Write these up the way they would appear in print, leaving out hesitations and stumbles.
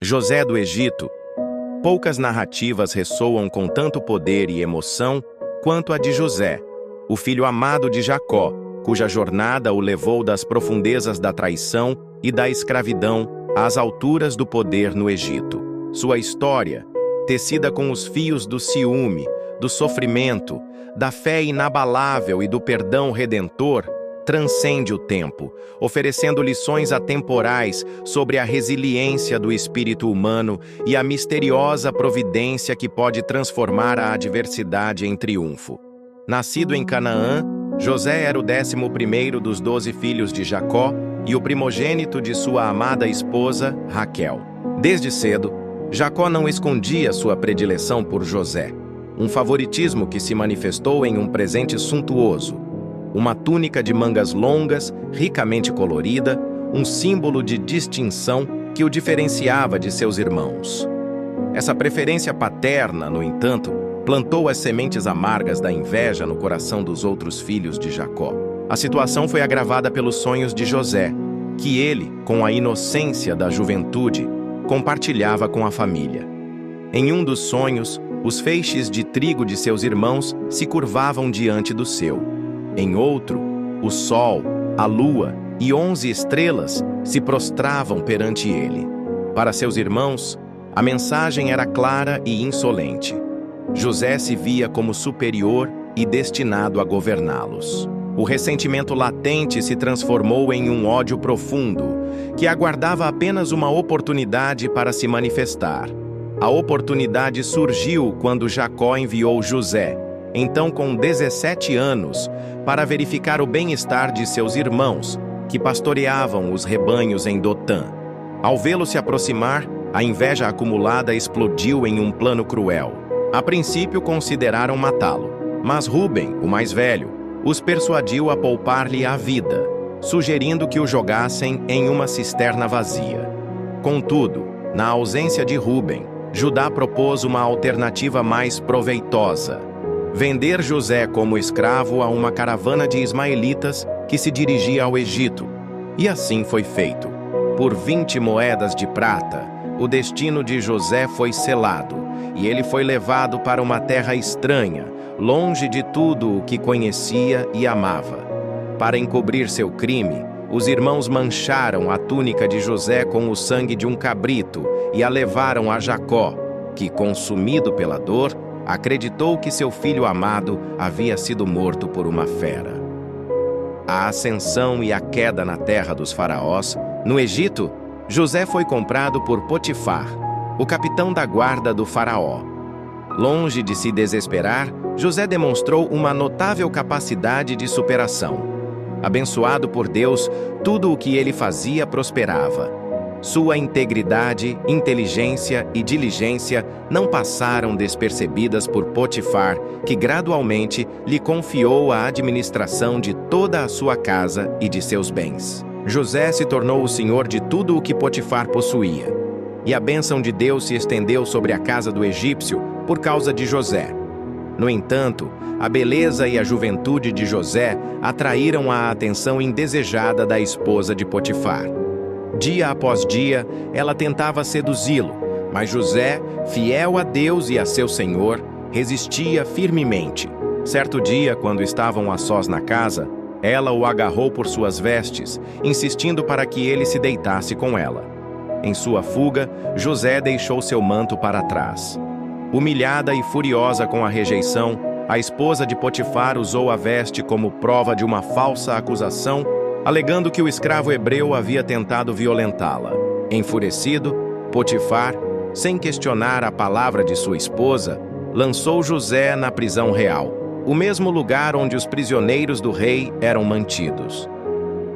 José do Egito. Poucas narrativas ressoam com tanto poder e emoção quanto a de José, o filho amado de Jacó, cuja jornada o levou das profundezas da traição e da escravidão às alturas do poder no Egito. Sua história, tecida com os fios do ciúme, do sofrimento, da fé inabalável e do perdão redentor, transcende o tempo, oferecendo lições atemporais sobre a resiliência do espírito humano e a misteriosa providência que pode transformar a adversidade em triunfo. Nascido em Canaã, José era o 11º dos 12 filhos de Jacó e o primogênito de sua amada esposa, Raquel. Desde cedo, Jacó não escondia sua predileção por José, um favoritismo que se manifestou em um presente suntuoso, uma túnica de mangas longas, ricamente colorida, um símbolo de distinção que o diferenciava de seus irmãos. Essa preferência paterna, no entanto, plantou as sementes amargas da inveja no coração dos outros filhos de Jacó. A situação foi agravada pelos sonhos de José, que ele, com a inocência da juventude, compartilhava com a família. Em um dos sonhos, os feixes de trigo de seus irmãos se curvavam diante do seu. Em outro, o sol, a lua e 11 estrelas se prostravam perante ele. Para seus irmãos, a mensagem era clara e insolente. José se via como superior e destinado a governá-los. O ressentimento latente se transformou em um ódio profundo, que aguardava apenas uma oportunidade para se manifestar. A oportunidade surgiu quando Jacó enviou José, então com 17 anos, para verificar o bem-estar de seus irmãos, que pastoreavam os rebanhos em Dotã. Ao vê-lo se aproximar, a inveja acumulada explodiu em um plano cruel. A princípio consideraram matá-lo, mas Rúben, o mais velho, os persuadiu a poupar-lhe a vida, sugerindo que o jogassem em uma cisterna vazia. Contudo, na ausência de Rúben, Judá propôs uma alternativa mais proveitosa: vender José como escravo a uma caravana de ismaelitas que se dirigia ao Egito. E assim foi feito. Por 20 moedas de prata, o destino de José foi selado, e ele foi levado para uma terra estranha, longe de tudo o que conhecia e amava. Para encobrir seu crime, os irmãos mancharam a túnica de José com o sangue de um cabrito e a levaram a Jacó, que, consumido pela dor, acreditou que seu filho amado havia sido morto por uma fera. A ascensão e a queda na terra dos faraós, no Egito, José foi comprado por Potifar, o capitão da guarda do faraó. Longe de se desesperar, José demonstrou uma notável capacidade de superação. Abençoado por Deus, tudo o que ele fazia prosperava. Sua integridade, inteligência e diligência não passaram despercebidas por Potifar, que gradualmente lhe confiou a administração de toda a sua casa e de seus bens. José se tornou o senhor de tudo o que Potifar possuía, e a bênção de Deus se estendeu sobre a casa do egípcio por causa de José. No entanto, a beleza e a juventude de José atraíram a atenção indesejada da esposa de Potifar. Dia após dia, ela tentava seduzi-lo, mas José, fiel a Deus e a seu senhor, resistia firmemente. Certo dia, quando estavam a sós na casa, ela o agarrou por suas vestes, insistindo para que ele se deitasse com ela. Em sua fuga, José deixou seu manto para trás. Humilhada e furiosa com a rejeição, a esposa de Potifar usou a veste como prova de uma falsa acusação, alegando que o escravo hebreu havia tentado violentá-la. Enfurecido, Potifar, sem questionar a palavra de sua esposa, lançou José na prisão real, o mesmo lugar onde os prisioneiros do rei eram mantidos.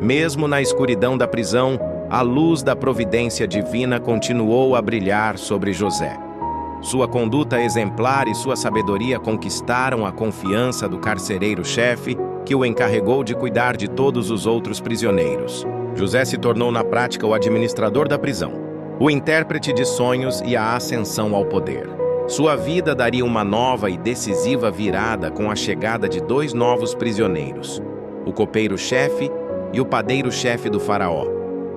Mesmo na escuridão da prisão, a luz da providência divina continuou a brilhar sobre José. Sua conduta exemplar e sua sabedoria conquistaram a confiança do carcereiro-chefe, que o encarregou de cuidar de todos os outros prisioneiros. José se tornou na prática o administrador da prisão, o intérprete de sonhos e a ascensão ao poder. Sua vida daria uma nova e decisiva virada com a chegada de 2 novos prisioneiros, o copeiro-chefe e o padeiro-chefe do faraó,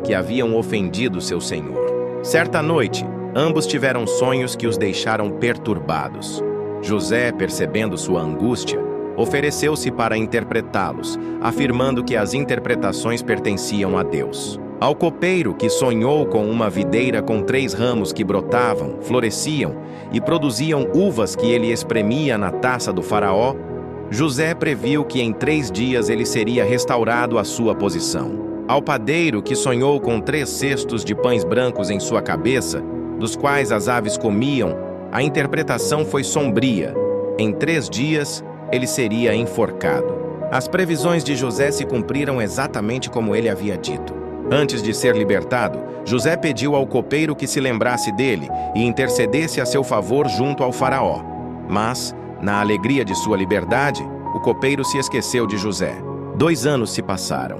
que haviam ofendido seu senhor. Certa noite, Ambos tiveram sonhos que os deixaram perturbados. José, percebendo sua angústia, ofereceu-se para interpretá-los, afirmando que as interpretações pertenciam a Deus. Ao copeiro, que sonhou com uma videira com 3 ramos que brotavam, floresciam e produziam uvas que ele espremia na taça do faraó, José previu que em 3 dias ele seria restaurado à sua posição. Ao padeiro, que sonhou com 3 cestos de pães brancos em sua cabeça, dos quais as aves comiam, a interpretação foi sombria. Em 3 dias, ele seria enforcado. As previsões de José se cumpriram exatamente como ele havia dito. Antes de ser libertado, José pediu ao copeiro que se lembrasse dele e intercedesse a seu favor junto ao faraó. Mas, na alegria de sua liberdade, o copeiro se esqueceu de José. 2 anos se passaram.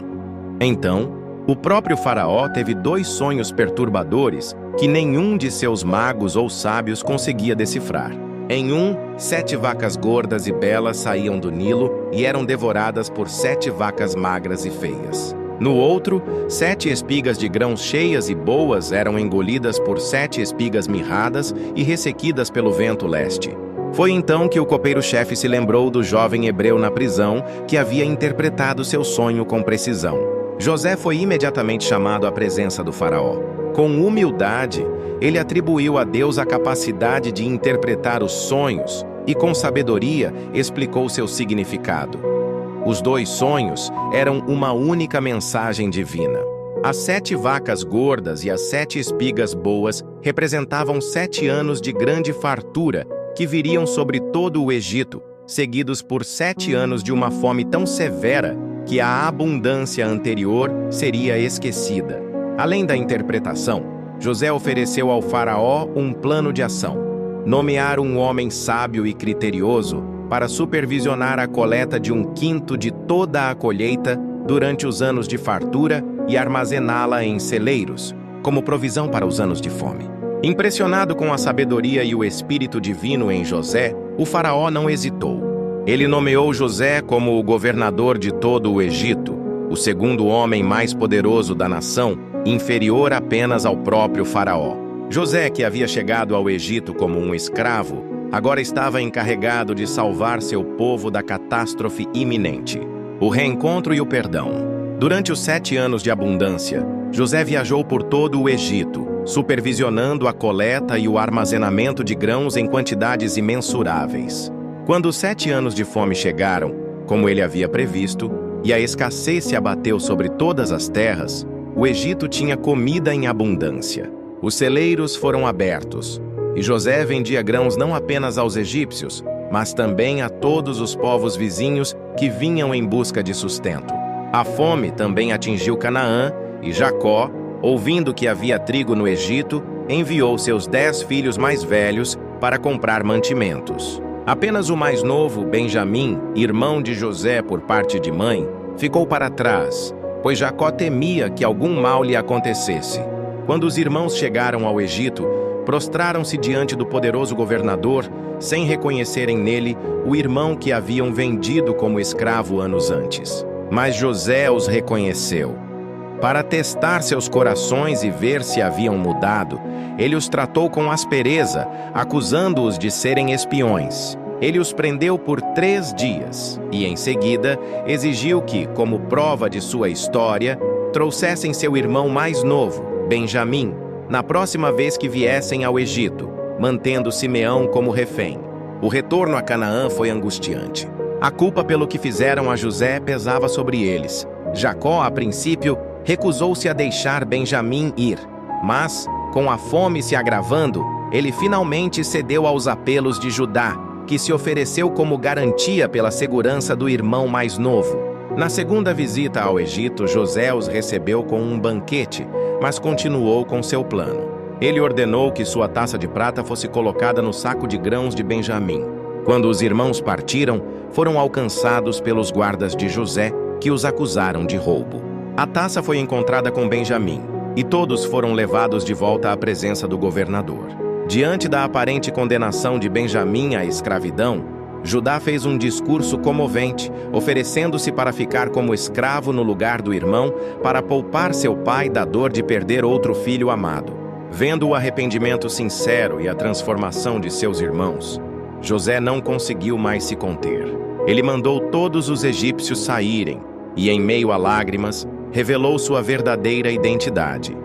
Então, o próprio faraó teve 2 sonhos perturbadores que nenhum de seus magos ou sábios conseguia decifrar. Em um, 7 vacas gordas e belas saíam do Nilo e eram devoradas por 7 vacas magras e feias. No outro, 7 espigas de grãos cheias e boas eram engolidas por 7 espigas mirradas e ressequidas pelo vento leste. Foi então que o copeiro-chefe se lembrou do jovem hebreu na prisão que havia interpretado seu sonho com precisão. José foi imediatamente chamado à presença do faraó. Com humildade, ele atribuiu a Deus a capacidade de interpretar os sonhos e, com sabedoria, explicou seu significado. Os 2 sonhos eram uma única mensagem divina. As 7 vacas gordas e as 7 espigas boas representavam 7 anos de grande fartura que viriam sobre todo o Egito, seguidos por 7 anos de uma fome tão severa que a abundância anterior seria esquecida. Além da interpretação, José ofereceu ao faraó um plano de ação: nomear um homem sábio e criterioso para supervisionar a coleta de 1/5 de toda a colheita durante os anos de fartura e armazená-la em celeiros, como provisão para os anos de fome. Impressionado com a sabedoria e o espírito divino em José, o faraó não hesitou. Ele nomeou José como o governador de todo o Egito, o segundo homem mais poderoso da nação, inferior apenas ao próprio faraó. José, que havia chegado ao Egito como um escravo, agora estava encarregado de salvar seu povo da catástrofe iminente, o reencontro e o perdão. Durante os 7 anos de abundância, José viajou por todo o Egito, supervisionando a coleta e o armazenamento de grãos em quantidades imensuráveis. Quando os 7 anos de fome chegaram, como ele havia previsto, e a escassez se abateu sobre todas as terras, o Egito tinha comida em abundância. Os celeiros foram abertos, e José vendia grãos não apenas aos egípcios, mas também a todos os povos vizinhos que vinham em busca de sustento. A fome também atingiu Canaã, e Jacó, ouvindo que havia trigo no Egito, enviou seus 10 filhos mais velhos para comprar mantimentos. Apenas o mais novo, Benjamim, irmão de José por parte de mãe, ficou para trás, pois Jacó temia que algum mal lhe acontecesse. Quando os irmãos chegaram ao Egito, prostraram-se diante do poderoso governador, sem reconhecerem nele o irmão que haviam vendido como escravo anos antes. Mas José os reconheceu. Para testar seus corações e ver se haviam mudado, ele os tratou com aspereza, acusando-os de serem espiões. Ele os prendeu por 3 dias e, em seguida, exigiu que, como prova de sua história, trouxessem seu irmão mais novo, Benjamim, na próxima vez que viessem ao Egito, mantendo Simeão como refém. O retorno a Canaã foi angustiante. A culpa pelo que fizeram a José pesava sobre eles. Jacó, a princípio, recusou-se a deixar Benjamim ir, mas, com a fome se agravando, ele finalmente cedeu aos apelos de Judá, que se ofereceu como garantia pela segurança do irmão mais novo. Na segunda visita ao Egito, José os recebeu com um banquete, mas continuou com seu plano. Ele ordenou que sua taça de prata fosse colocada no saco de grãos de Benjamim. Quando os irmãos partiram, foram alcançados pelos guardas de José, que os acusaram de roubo. A taça foi encontrada com Benjamim, e todos foram levados de volta à presença do governador. Diante da aparente condenação de Benjamim à escravidão, Judá fez um discurso comovente, oferecendo-se para ficar como escravo no lugar do irmão, para poupar seu pai da dor de perder outro filho amado. Vendo o arrependimento sincero e a transformação de seus irmãos, José não conseguiu mais se conter. Ele mandou todos os egípcios saírem e, em meio a lágrimas, revelou sua verdadeira identidade.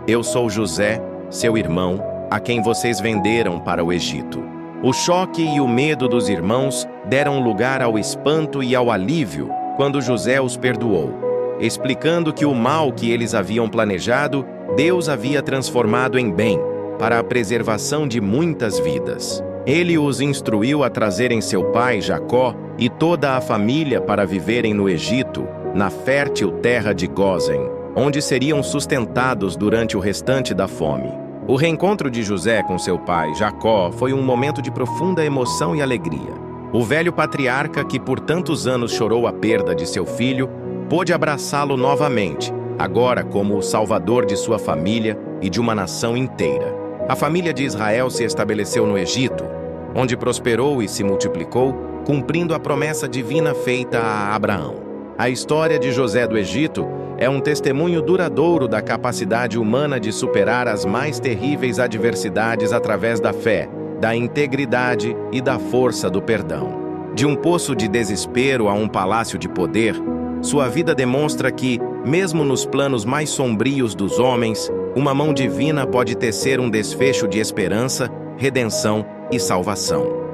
Eu sou José, seu irmão, a quem vocês venderam para o Egito. O choque e o medo dos irmãos deram lugar ao espanto e ao alívio quando José os perdoou, explicando que o mal que eles haviam planejado, Deus havia transformado em bem, para a preservação de muitas vidas. Ele os instruiu a trazerem seu pai, Jacó, e toda a família para viverem no Egito, na fértil terra de Gósen, onde seriam sustentados durante o restante da fome. O reencontro de José com seu pai, Jacó, foi um momento de profunda emoção e alegria. O velho patriarca, que por tantos anos chorou a perda de seu filho, pôde abraçá-lo novamente, agora como o salvador de sua família e de uma nação inteira. A família de Israel se estabeleceu no Egito, onde prosperou e se multiplicou, cumprindo a promessa divina feita a Abraão. A história de José do Egito é um testemunho duradouro da capacidade humana de superar as mais terríveis adversidades através da fé, da integridade e da força do perdão. De um poço de desespero a um palácio de poder, sua vida demonstra que, mesmo nos planos mais sombrios dos homens, uma mão divina pode tecer um desfecho de esperança, redenção e salvação.